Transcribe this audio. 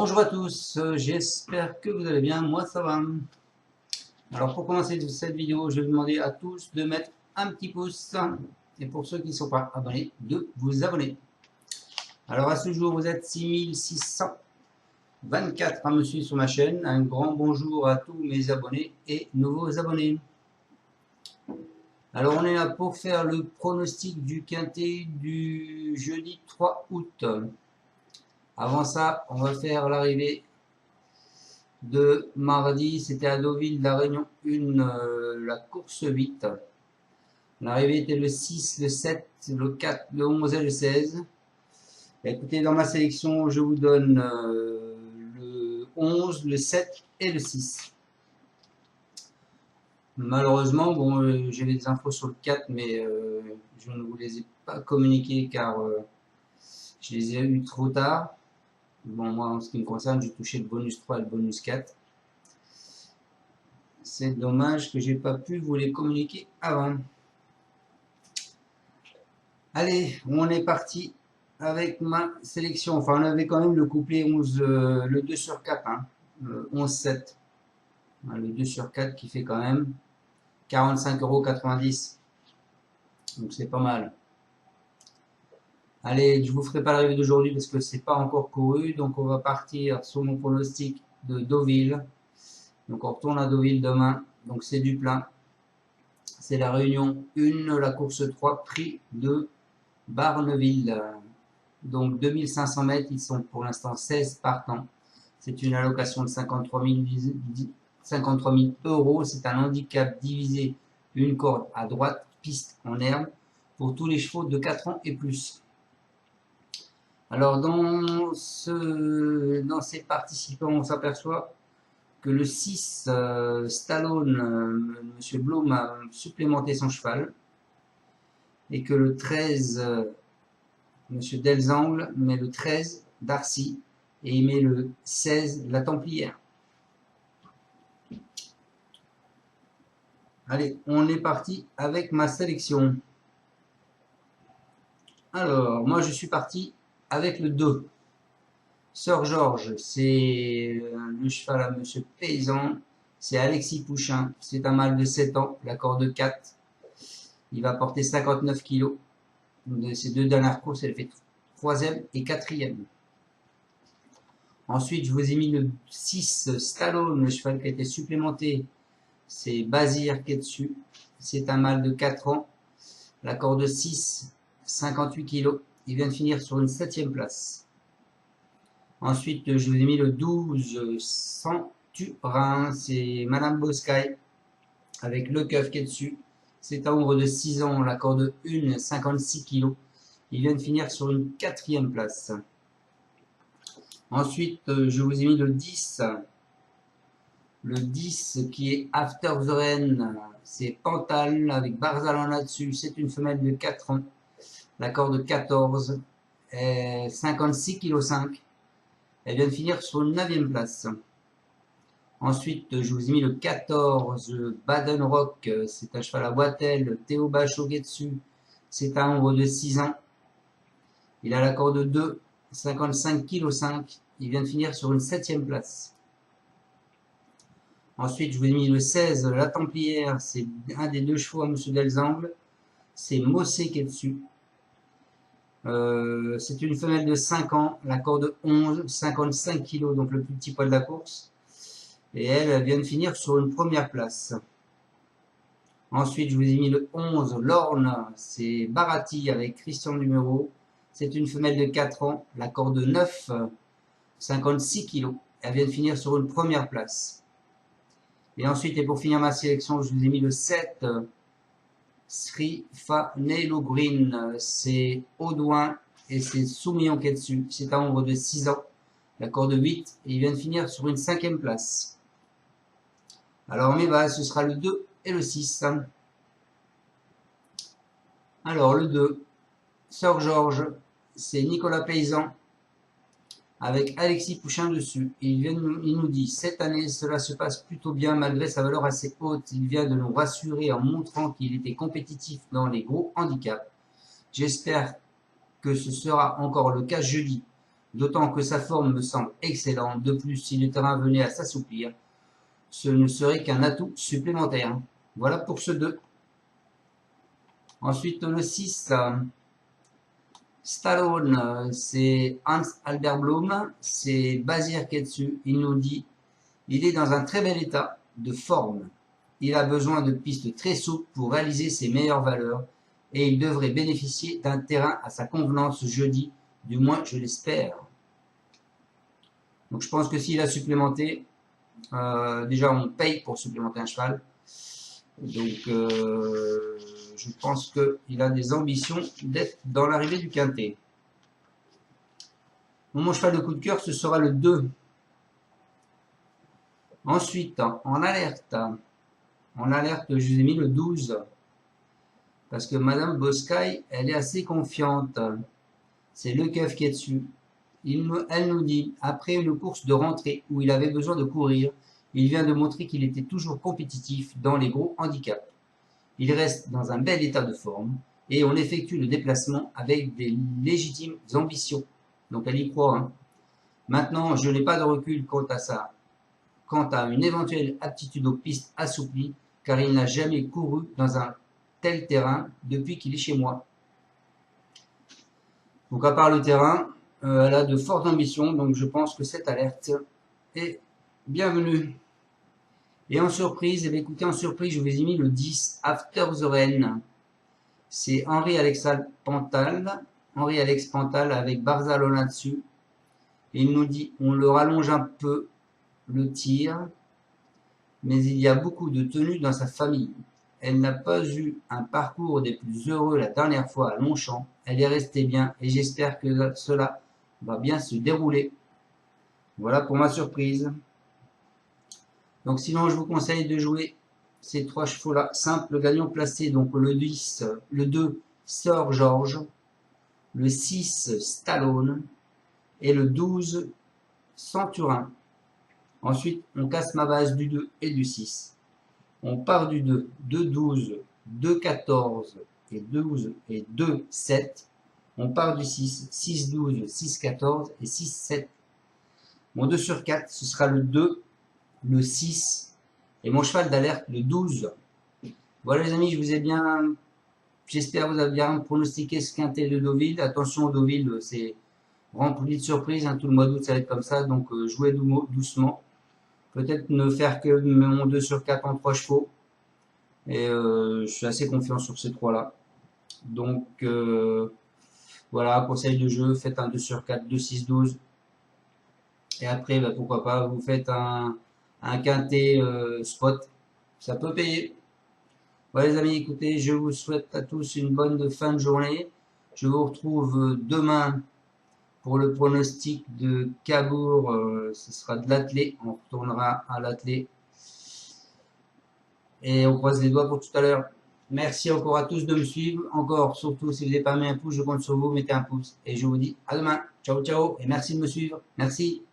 Bonjour à tous, j'espère que vous allez bien, moi ça va. Alors pour commencer cette vidéo, je vais demander à tous de mettre un petit pouce et pour ceux qui ne sont pas abonnés, de vous abonner. Alors à ce jour, vous êtes 6624 à me suivre sur ma chaîne. Un grand bonjour à tous mes abonnés et nouveaux abonnés. Alors on est là pour faire le pronostic du quintet du jeudi 3 août. Avant ça, on va faire l'arrivée de mardi, c'était à Deauville, la Réunion 1, la course 8. L'arrivée était le 6, le 7, le 4, le 11 et le 16. Écoutez, dans ma sélection, je vous donne le 11, le 7 et le 6. Malheureusement, bon, j'ai des infos sur le 4, mais je ne vous les ai pas communiquées car je les ai eues trop tard. Bon, moi, en ce qui me concerne, j'ai touché le bonus 3 et le bonus 4. C'est dommage que j'ai pas pu vous les communiquer avant. Allez, on est parti avec ma sélection. Enfin, on avait quand même le couplet 11, le 2 sur 4, hein, 11-7. Le 2 sur 4 qui fait quand même 45,90 €. Donc c'est pas mal. Allez, je vous ferai pas l'arrivée d'aujourd'hui parce que c'est pas encore couru. Donc on va partir sur mon pronostic de Deauville. Donc on retourne à Deauville demain. Donc c'est du plein. C'est la réunion 1, la course 3, prix de Barneville. Donc 2500 mètres, ils sont pour l'instant 16 partants. C'est une allocation de 53 000 €. C'est un handicap divisé, une corde à droite, piste en herbe, pour tous les chevaux de 4 ans et plus. Alors dans ces participants, on s'aperçoit que le 6, Stallone, M. Blum a supplémenté son cheval, et que le 13, M. Delzangle met le 13, Darcy, et il met le 16, la Templière. Allez, on est parti avec ma sélection. Alors, moi je suis parti avec le 2. Sœur Georges, c'est le cheval à Monsieur Paysan. C'est Alexis Pouchin. C'est un mâle de 7 ans, la corde 4. Il va porter 59 kg. De ces deux dernières courses, elle fait 3e et 4e. Ensuite, je vous ai mis le 6, Stallone, le cheval qui a été supplémenté. C'est Bazir qui est dessus. C'est un mâle de 4 ans. La corde 6, 58 kg. Il vient de finir sur une 7e place. Ensuite, je vous ai mis le 12, Centurin. C'est Madame Boscaille avec le keuf qui est dessus. C'est un ombre de 6 ans. La corde 1, 56 kg. Il vient de finir sur une 4e place. Ensuite, je vous ai mis le 10. Le 10 qui est After the Rain, c'est Pantal avec Barzalan là-dessus. C'est une femelle de 4 ans. La corde 14, 56,5 kg. Elle vient de finir sur une 9e place. Ensuite, je vous ai mis le 14, Baden Rock. C'est un cheval à boitelle. Théo Bachot qui est dessus. C'est un ombre de 6 ans. Il a la corde 2, 55,5 kg. Il vient de finir sur une 7e place. Ensuite, je vous ai mis le 16, la Templière. C'est un des deux chevaux à M. Delzangle. C'est Mossé qui est dessus. C'est une femelle de 5 ans. La corde 11, 55 kg, donc le plus petit poids de la course. Et elle vient de finir sur une 1re place. Ensuite, je vous ai mis le 11, Lorne. C'est Barati avec Christian Numéro. C'est une femelle de 4 ans. La corde 9, 56 kg. Elle vient de finir sur une 1re place. Et ensuite, et pour finir ma sélection, je vous ai mis le 7, Sri Fanelo Green. C'est Audouin et c'est Soumillon qui est dessus. C'est un ombre de 6 ans. La corde 8 et il vient de finir sur une 5e place. Alors mes bases, ce sera le 2 et le 6. Alors le 2, Sœur Georges, c'est Nicolas Paysan avec Alexis Pouchin dessus. Il nous dit, cette année, cela se passe plutôt bien malgré sa valeur assez haute. Il vient de nous rassurer en montrant qu'il était compétitif dans les gros handicaps. J'espère que ce sera encore le cas jeudi. d'autant que sa forme me semble excellente. De plus, si le terrain venait à s'assouplir, ce ne serait qu'un atout supplémentaire. Voilà pour ce 2. Ensuite, le 6, Stallone, c'est Hans Albert Blum, c'est Basir Ketsu. Il nous dit, il est dans un très bel état de forme. Il a besoin de pistes très souples pour réaliser ses meilleures valeurs et il devrait bénéficier d'un terrain à sa convenance jeudi, du moins je l'espère. Donc je pense que s'il a supplémenté, déjà on paye pour supplémenter un cheval. Donc je pense qu'il a des ambitions d'être dans l'arrivée du quintet. Mon cheval de coup de cœur, ce sera le 2. Ensuite, en alerte, je vous ai mis le 12. Parce que Madame Boscaï, elle est assez confiante. C'est le keuf qui est dessus. Elle nous dit, après une course de rentrée où il avait besoin de courir, il vient de montrer qu'il était toujours compétitif dans les gros handicaps. Il reste dans un bel état de forme et on effectue le déplacement avec des légitimes ambitions. Donc elle y croit. Hein. Maintenant, je n'ai pas de recul quant à une éventuelle aptitude aux pistes assouplies, car il n'a jamais couru dans un tel terrain depuis qu'il est chez moi. Donc à part le terrain, elle a de fortes ambitions, donc je pense que cette alerte est bienvenue. Et en surprise, écoutez, en surprise, je vous ai mis le 10, After the Rain. C'est Henri-Alex Pantal avec Barzalona dessus. Et il nous dit, on le rallonge un peu, le tir, mais il y a beaucoup de tenues dans sa famille. Elle n'a pas eu un parcours des plus heureux la dernière fois à Longchamp. Elle est restée bien et j'espère que cela va bien se dérouler. Voilà pour ma surprise. Donc sinon, je vous conseille de jouer ces 3 chevaux-là. Simple gagnant placé. Donc le 10, le 2, Sir George. Le 6, Stallone. Et le 12, Centurin. Ensuite, on casse ma base du 2 et du 6. On part du 2, 2, 12, 2, 14 et 12 et 2, 7. On part du 6, 6, 12, 6, 14 et 6, 7. Mon 2 sur 4, ce sera le 2, le 6 et mon cheval d'alerte, le 12. Voilà les amis, j'espère que vous avez bien pronostiqué ce quintet de Deauville. Attention, Deauville, c'est rempli de surprises. Hein, tout le mois d'août, ça va être comme ça, donc jouez doucement. Peut-être ne faire que mon 2 sur 4 en 3 chevaux. Et je suis assez confiant sur ces 3-là. Donc voilà, conseil de jeu, faites un 2 sur 4, 2, 6, 12. Et après, bah, pourquoi pas, vous faites un quintet spot. Ça peut payer. Voilà les amis, écoutez, je vous souhaite à tous une bonne fin de journée. Je vous retrouve demain pour le pronostic de Cabourg, ce sera de l'attelé. On retournera à l'attelé. Et on croise les doigts pour tout à l'heure. Merci encore à tous de me suivre. Encore, surtout, si vous n'avez pas mis un pouce, je compte sur vous. Mettez un pouce. Et je vous dis à demain. Ciao, ciao. Et merci de me suivre. Merci.